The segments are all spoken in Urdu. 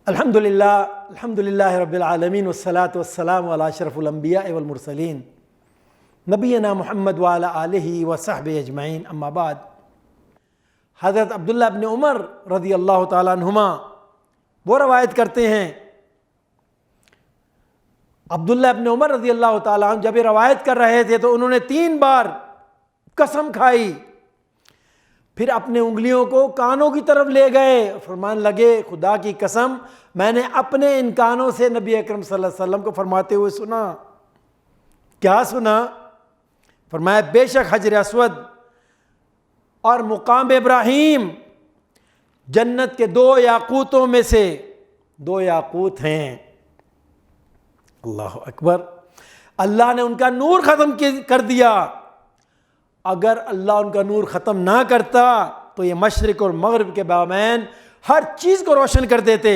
الحمدللہ رب العالمین والصلاة والسلام علی اشرف الانبیاء والمرسلین نبینا محمد وعلی آلہ وصحبہ اجمعین، اما بعد۔ حضرت عبداللہ ابن عمر رضی اللہ تعالیٰ عنہما وہ روایت کرتے ہیں، عبداللہ ابن عمر رضی اللہ تعالیٰ عنہ جب یہ روایت کر رہے تھے تو انہوں نے 3 بار قسم کھائی، پھر اپنے انگلیوں کو کانوں کی طرف لے گئے، فرمان لگے خدا کی قسم میں نے اپنے ان کانوں سے نبی اکرم صلی اللہ علیہ وسلم کو فرماتے ہوئے سنا۔ کیا سنا؟ فرمایا بے شک حجر اسود اور مقام ابراہیم جنت کے 2 یاقوتوں میں سے 2 یاقوت ہیں۔ اللہ اکبر! اللہ نے ان کا نور ختم کر دیا، اگر اللہ ان کا نور ختم نہ کرتا تو یہ مشرق اور مغرب کے بامین ہر چیز کو روشن کر دیتے۔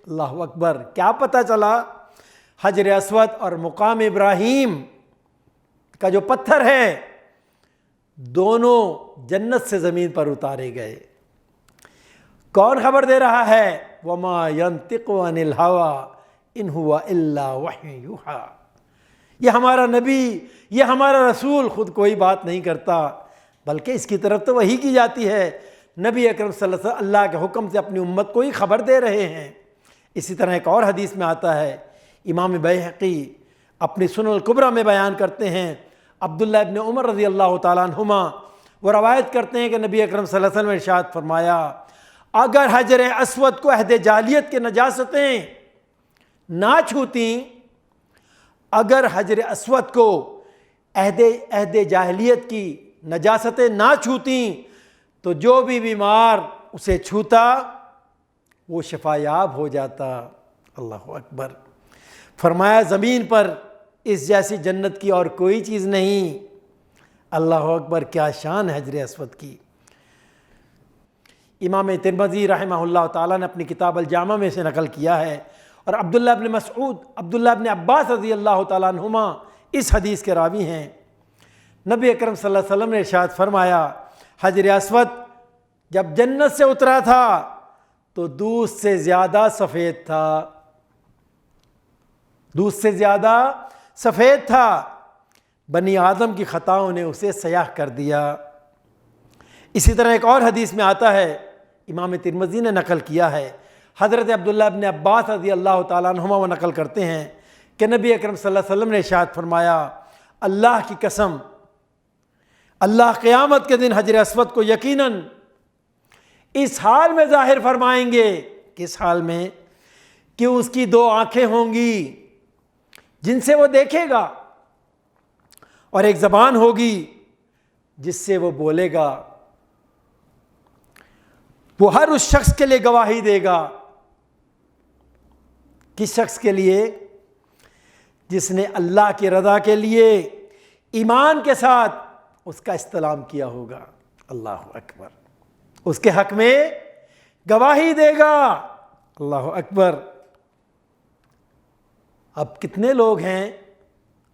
اللہ اکبر! کیا پتہ چلا؟ حجر اسود اور مقام ابراہیم کا جو پتھر ہے دونوں جنت سے زمین پر اتارے گئے۔ کون خبر دے رہا ہے؟ وَمَا يَنطِقُ عَنِ الْهَوَىٰ إِنْ هُوَ إِلَّا وَحْيٌ يُوحَىٰ۔ یہ ہمارا نبی، یہ ہمارا رسول خود کوئی بات نہیں کرتا بلکہ اس کی طرف تو وحی کی جاتی ہے۔ نبی اکرم صلی اللہ علیہ وسلم اللہ کے حکم سے اپنی امت کو ہی خبر دے رہے ہیں۔ اسی طرح ایک اور حدیث میں آتا ہے، امام بیہقی اپنی سنن الکبریٰ میں بیان کرتے ہیں، عبداللہ ابن عمر رضی اللہ تعالیٰ عنہما وہ روایت کرتے ہیں کہ نبی اکرم صلی اللہ علیہ وسلم نے ارشاد فرمایا، اگر حجر اسود کو عہد جاہلیت کے نجاستیں نہ چھوتیں، اگر حجر اسود کو عہد جاہلیت کی نجاستیں نہ چھوتیں تو جو بھی بیمار اسے چھوتا وہ شفا یاب ہو جاتا۔ اللہ اکبر! فرمایا زمین پر اس جیسی جنت کی اور کوئی چیز نہیں۔ اللہ اکبر! کیا شان ہے حجر اسود کی۔ امام ترمذی رحمہ اللہ تعالیٰ نے اپنی کتاب الجامع میں سے نقل کیا ہے، اور عبداللہ ابن مسعود، عبداللہ ابن عباس رضی اللہ تعالیٰ عنہما اس حدیث کے راوی ہیں۔ نبی اکرم صلی اللہ علیہ وسلم نے ارشاد فرمایا، حجر اسود جب جنت سے اترا تھا تو دودھ سے زیادہ سفید تھا، دودھ سے زیادہ سفید تھا، بنی آدم کی خطاؤں نے اسے سیاہ کر دیا۔ اسی طرح ایک اور حدیث میں آتا ہے، امام ترمذی نے نقل کیا ہے، حضرت عبداللہ ابن عباس رضی اللہ تعالیٰ عنہما وہ نقل کرتے ہیں کہ نبی اکرم صلی اللہ علیہ وسلم نے ارشاد فرمایا، اللہ کی قسم اللہ قیامت کے دن حجر اسود کو یقیناً اس حال میں ظاہر فرمائیں گے، کس حال میں؟ کہ اس کی 2 آنکھیں ہوں گی جن سے وہ دیکھے گا، اور ایک زبان ہوگی جس سے وہ بولے گا، وہ ہر اس شخص کے لیے گواہی دے گا۔ کس شخص کے لیے؟ جس نے اللہ کی رضا کے لیے ایمان کے ساتھ اس کا استعلام کیا ہوگا۔ اللہ اکبر! اس کے حق میں گواہی دے گا۔ اللہ اکبر! اب کتنے لوگ ہیں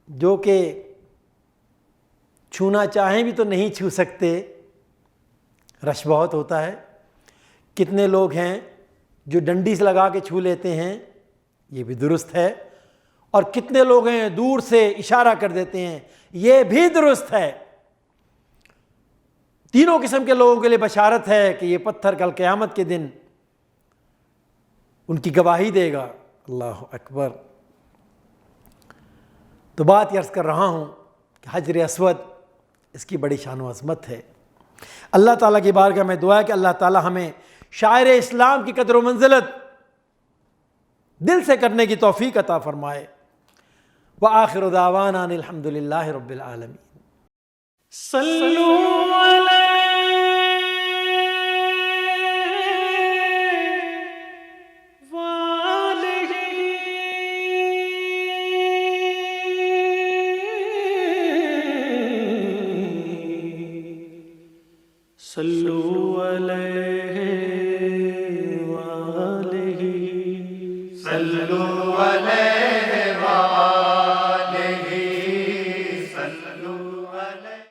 جو کہ چھونا چاہیں بھی تو نہیں چھو سکتے، رش بہت ہوتا ہے۔ کتنے لوگ ہیں جو ڈنڈی سے لگا کے چھو لیتے ہیں، یہ بھی درست ہے، اور کتنے لوگ ہیں دور سے اشارہ کر دیتے ہیں، یہ بھی درست ہے۔ تینوں قسم کے لوگوں کے لیے بشارت ہے کہ یہ پتھر کل قیامت کے دن ان کی گواہی دے گا۔ اللہ اکبر! تو بات یہ عرض کر رہا ہوں کہ حجر اسود اس کی بڑی شان و عظمت ہے۔ اللہ تعالیٰ کی بارگاہ میں دعا ہے کہ اللہ تعالیٰ ہمیں شاعر اسلام کی قدر و منزلت دل سے کرنے کی توفیق عطا فرمائے۔ وآخر دعوانا ان الحمد للہ رب العالمین۔ صلوا علیہ وآلہ صلوا علیہ